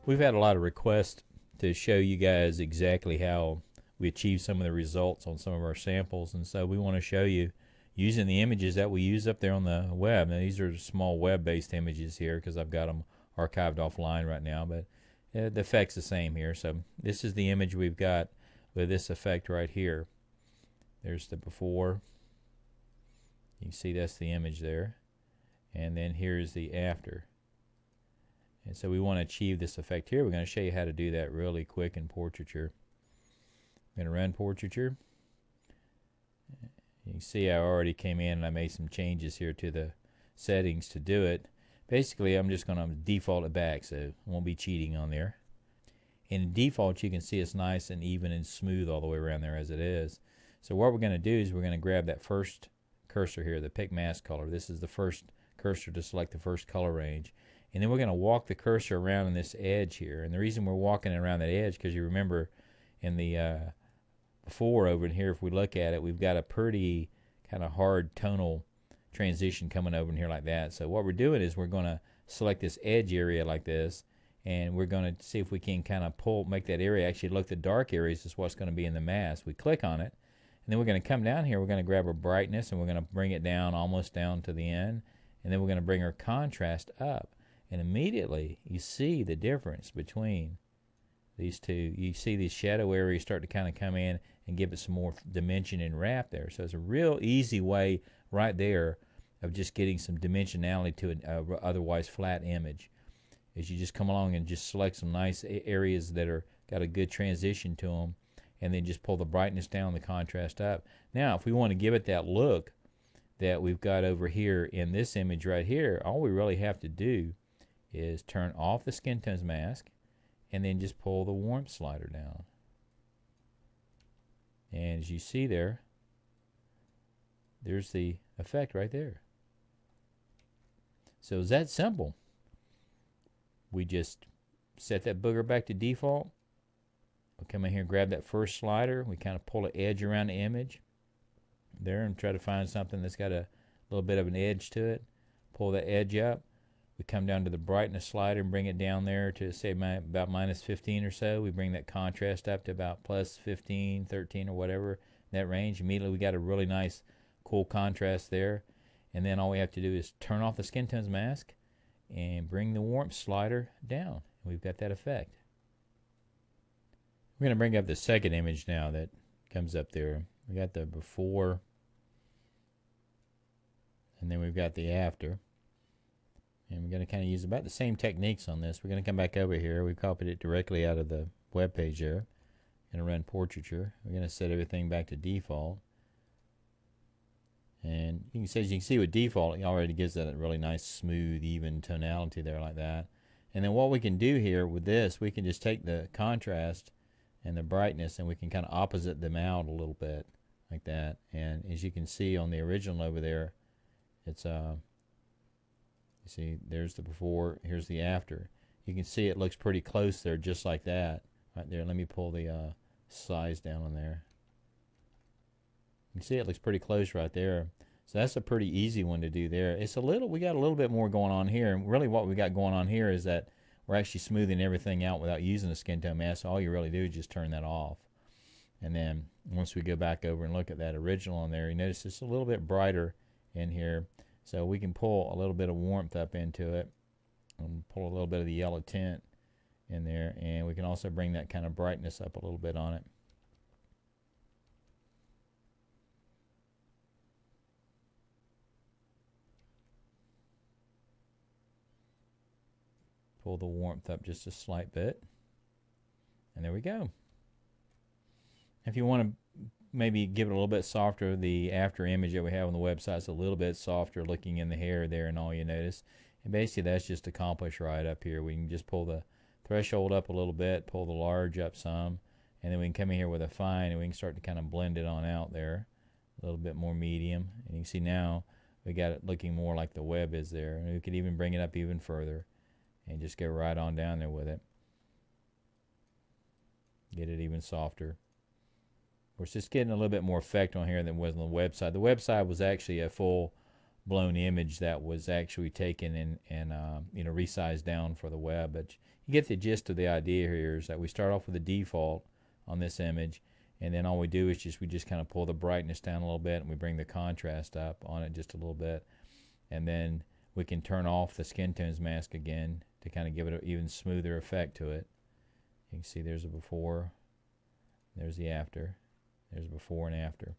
We've had a lot of requests to show you guys exactly how we achieve some of the results on some of our samples, and so we want to show you using the images that we use up there on the web. Now these are small web-based images here because I've got them archived offline right now, but the effect's the same here. So this is the image we've got with this effect right here. There's the before. You can see that's the image there, and then here's the after. And so we want to achieve this effect here. We're going to show you how to do that really quick in Portraiture. I'm going to run Portraiture. You can see I already came in and I made some changes here to the settings to do it. Basically, I'm just going to default it back, so I won't be cheating on there. In default, you can see it's nice and even and smooth all the way around there as it is. So what we're going to do is we're going to grab that first cursor here, the pick mask color. This is the first cursor to select the first color range. And then we're going to walk the cursor around in this edge here. And the reason we're walking around that edge, because you remember in the before over in here, if we look at it, we've got a pretty kind of hard tonal transition coming over in here like that. So what we're doing is we're going to select this edge area like this, and we're going to see if we can kind of make that area actually look the dark areas is what's going to be in the mask. We click on it, and then we're going to come down here. We're going to grab our brightness, and we're going to bring it down almost down to the end, and then we're going to bring our contrast up. And immediately you see the difference between these two. You see these shadow areas start to kind of come in and give it some more dimension and wrap there. So it's a real easy way right there of just getting some dimensionality to an otherwise flat image. Is you just come along and just select some nice areas that are got a good transition to them, and then just pull the brightness down, the contrast up. Now if we want to give it that look that we've got over here in this image right here, all we really have to do is turn off the skin tones mask and then just pull the warmth slider down. And as you see there, there's the effect right there. So it's that simple. We just set that booger back to default. We'll come in here and grab that first slider. We kind of pull an edge around the image there and try to find something that's got a little bit of an edge to it. Pull that edge up. We come down to the brightness slider and bring it down there to say about minus 15 or so. We bring that contrast up to about plus 15, 13 or whatever, that range. Immediately we got a really nice cool contrast there. And then all we have to do is turn off the skin tones mask and bring the warmth slider down. We've got that effect. We're going to bring up the second image now that comes up there. We got the before, and then we've got the after. And we're going to kind of use about the same techniques on this. We're going to come back over here. We copied it directly out of the web page there. Going to run Portraiture. We're going to set everything back to default. And you can see, as you can see with default, it already gives that a really nice, smooth, even tonality there like that. And then what we can do here with this, we can just take the contrast and the brightness, and we can kind of opposite them out a little bit like that. And as you can see on the original over there, it's you see, there's the before, here's the after. You can see it looks pretty close there, just like that. Right there, let me pull the size down on there. You can see it looks pretty close right there. So that's a pretty easy one to do there. It's a little, we got a little bit more going on here. And really what we got going on here is that we're actually smoothing everything out without using the skin tone mask. So all you really do is just turn that off. And then once we go back over and look at that original on there, you notice it's a little bit brighter in here. So we can pull a little bit of warmth up into it and pull a little bit of the yellow tint in there, and we can also bring that kind of brightness up a little bit on it. Pull the warmth up just a slight bit, and there we go. If you want to maybe give it a little bit softer, the after image that we have on the website is a little bit softer looking in the hair there and all, you notice. And basically that's just accomplished right up here. We can just pull the threshold up a little bit, pull the large up some, and then we can come in here with a fine and we can start to kind of blend it on out there. A little bit more medium. And you can see now we got it looking more like the web is there. And we could even bring it up even further and just go right on down there with it. Get it even softer. We're just getting a little bit more effect on here than was on the website. The website was actually a full blown image that was actually taken and you know, resized down for the web. But you get the gist of the idea here is that we start off with a default on this image, and then all we do is we just kind of pull the brightness down a little bit, and we bring the contrast up on it just a little bit, and then we can turn off the skin tones mask again to kind of give it an even smoother effect to it. You can see there's a before, there's the after, there's a before and after.